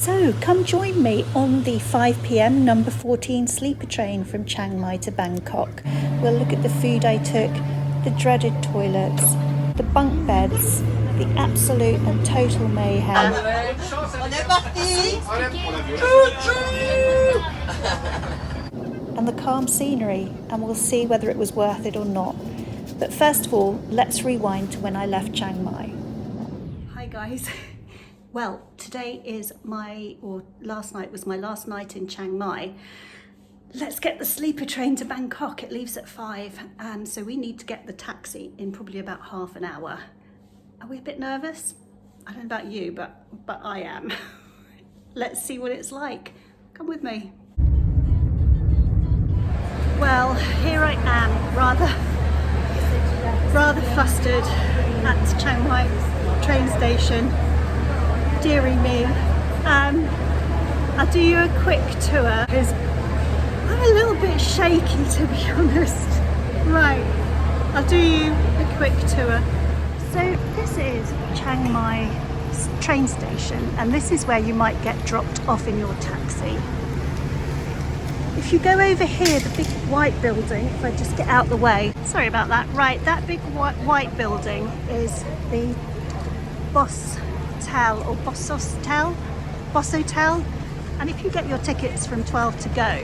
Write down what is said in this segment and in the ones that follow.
So come join me on the 5 p.m. number 14 sleeper train from Chiang Mai to Bangkok. We'll look at the food I took, the dreaded toilets, the bunk beds, the absolute and total mayhem, and the calm scenery, and we'll see whether it was worth it or not. But first of all, let's rewind to when I left Chiang Mai. Hi guys. Well, today is last night was my last night in Chiang Mai. Let's get the sleeper train to Bangkok. It leaves at 5, and so we need to get the taxi in probably about half an hour. Are we a bit nervous? I don't know about you, but I am. Let's see what it's like. Come with me. Well, here I am, rather flustered at Chiang Mai train station. Deary me. I'll do you a quick tour because I'm a little bit shaky, to be honest. Right, I'll do you a quick tour. So this is Chiang Mai train station, and this is where you might get dropped off in your taxi. If you go over here, the big white building, if I just get out the way, sorry about that, right, that big white building is the Boss Hotel, and if you get your tickets from 12 to go,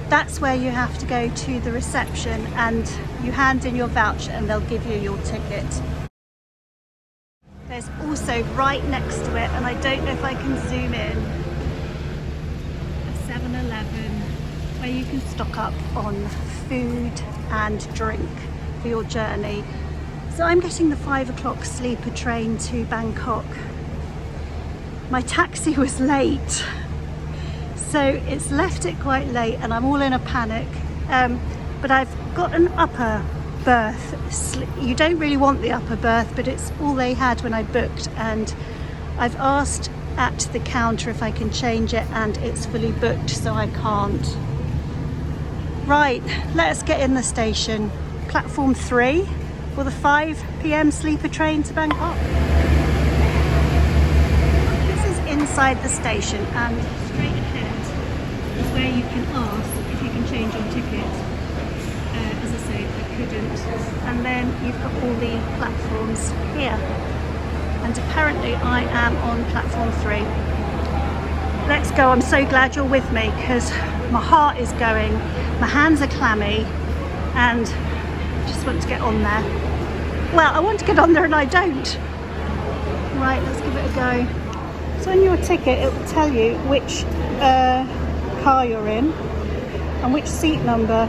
that's where you have to go to the reception and you hand in your voucher and they'll give you your ticket. There's also right next to it, and I don't know if I can zoom in, a 7-Eleven where you can stock up on food and drink for your journey. So I'm getting the 5 o'clock sleeper train to Bangkok. My taxi was late, so it's left it quite late and I'm all in a panic. But I've got an upper berth. You don't really want the upper berth, but it's all they had when I booked, and I've asked at the counter if I can change it and it's fully booked, so I can't. Right, let's get in the station. Platform 3 for the 5 p.m. sleeper train to Bangkok. This is inside the station, and straight ahead is where you can ask if you can change your ticket. As I say, I couldn't. And then you've got all the platforms here. And apparently I am on platform 3. Let's go. I'm so glad you're with me because my heart is going, my hands are clammy, and I just want to get on there. Well, I want to get on there and I don't. Right, let's give it a go. So on your ticket it will tell you which car you're in and which seat number.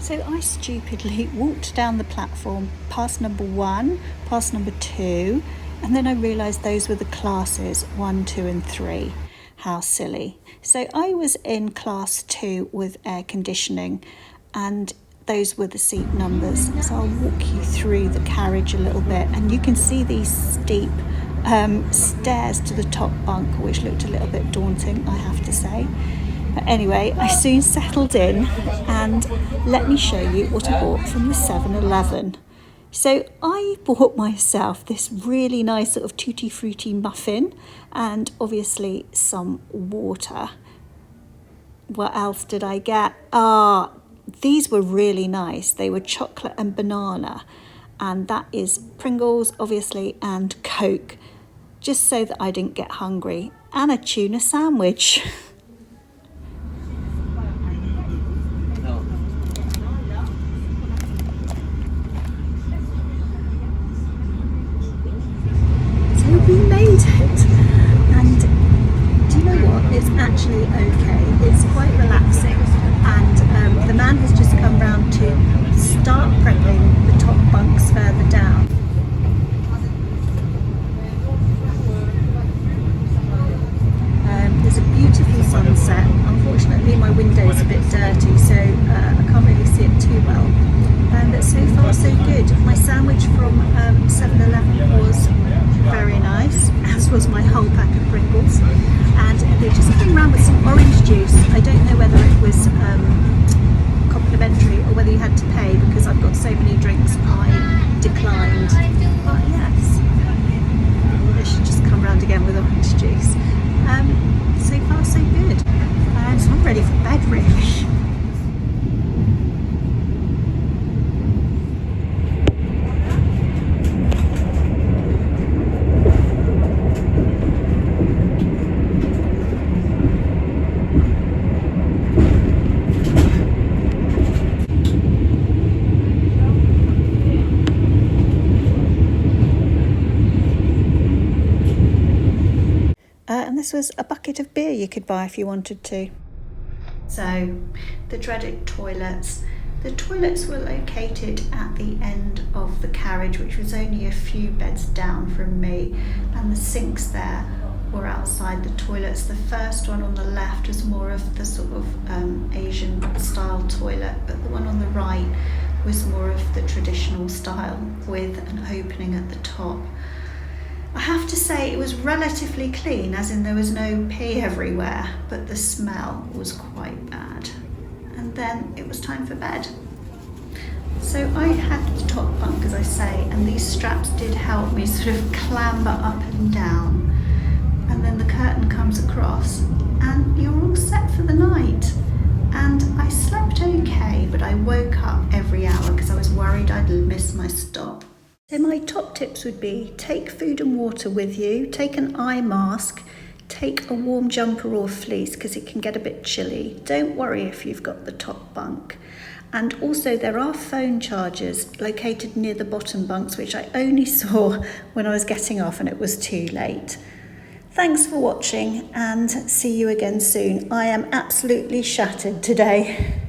So I stupidly walked down the platform past number 1, past number 2, and then I realised those were the classes 1, 2 and 3. How silly. So I was in class 2 with air conditioning, and those were the seat numbers. So I'll walk you through the carriage a little bit, and you can see these steep stairs to the top bunk, which looked a little bit daunting, I have to say. But anyway, I soon settled in, and let me show you what I bought from the 7-Eleven. So I bought myself this really nice sort of tutti frutti muffin and obviously some water. What else did I get? These were really nice. They were chocolate and banana, and that is Pringles obviously and Coke, just so that I didn't get hungry, and a tuna sandwich. We made it, and do you know what, it's actually okay, it's quite relaxing, and the man has just come round to start prepping the top bunks further down. There's a beautiful sunset. Unfortunately my window is a bit dirty, so I can't really see it too well, but so far so good. My sandwich from 7-Eleven was very nice, as was my whole pack of Pringles, and they just came around with some orange juice. I don't know whether it was complimentary or whether you had to pay, because I've got so many drinks I declined. But yes, they should just come round again with orange this was a bucket of beer you could buy if you wanted to. So, the dreaded toilets. The toilets were located at the end of the carriage, which was only a few beds down from me, and the sinks there were outside the toilets. The first one on the left was more of the sort of Asian style toilet, but the one on the right was more of the traditional style with an opening at the top. I have to say it was relatively clean, as in there was no pee everywhere, but the smell was quite bad. And then it was time for bed. So I had the top bunk, as I say, and these straps did help me sort of clamber up and down. And then the curtain comes across and you're all set for the night. And I slept okay, but I woke up every hour because I was worried I'd miss my stop. So my top tips would be: take food and water with you, take an eye mask, take a warm jumper or fleece because it can get a bit chilly. Don't worry if you've got the top bunk. And also there are phone chargers located near the bottom bunks, which I only saw when I was getting off and it was too late. Thanks for watching and see you again soon. I am absolutely shattered today.